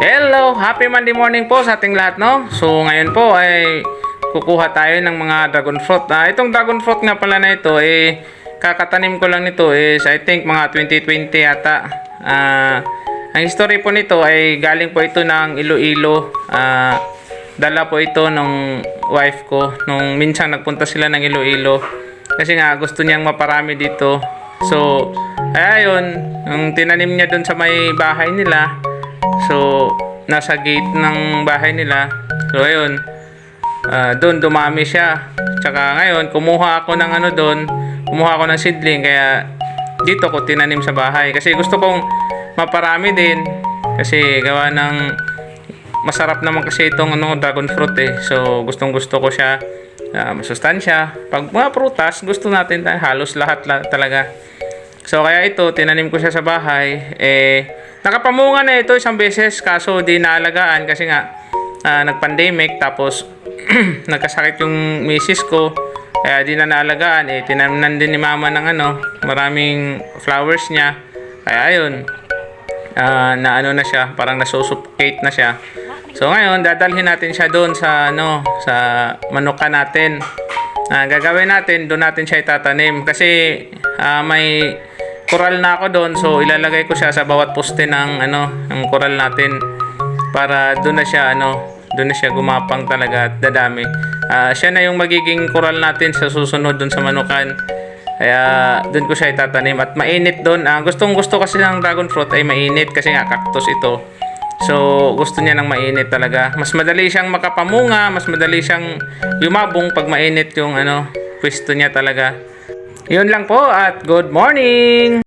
Hello! Happy Monday morning po sa ating lahat, no? So, ngayon po ay kukuha tayo ng mga dragon fruit. Itong dragon fruit nga pala na ito, kakatanim ko lang nito is I think mga 2020 yata. Ang history po nito ay galing po ito ng Iloilo. Dala po ito nung wife ko nung minsan nagpunta sila ng Iloilo. Kasi nga gusto niyang maparami dito. So, ayun, yung tinanim niya doon sa may bahay nila. So, nasa gate ng bahay nila. So, ayun. Doon dumami siya. Tsaka ngayon, kumuha ako ng doon. Kumuha ako ng seedling. Kaya, dito ko tinanim sa bahay. Kasi gusto kong maparami din. Kasi gawa ng masarap naman kasi itong dragon fruit eh. So, gustong gusto ko siya. Masustansya. Pag mga prutas, gusto natin halos lahat talaga. So, kaya ito, tinanim ko siya sa bahay. Nakapamunga na ito isang beses kaso di naalagaan kasi nga nag-pandemic tapos nagkasakit yung misis ko kaya di na naalagaan tinamnan din ni mama ng maraming flowers niya kaya ayun na siya parang nasusuffocate na siya. So ngayon dadalhin natin siya doon sa sa manuka natin. Gagawin natin doon natin siya itatanim kasi may coral na ako doon, so ilalagay ko siya sa bawat poste ng ng coral natin para doon na siya gumapang talaga at dadami. Siya na yung magiging coral natin sa susunod doon sa manukan. Kaya doon ko siya itatanim at mainit doon. Gustong-gusto kasi ng dragon fruit ay mainit kasi nga cactus ito. So gusto niya ng mainit talaga. Mas madali siyang makapamunga, mas madali siyang yumabong pag mainit yung pwesto niya talaga. Yun lang po at good morning!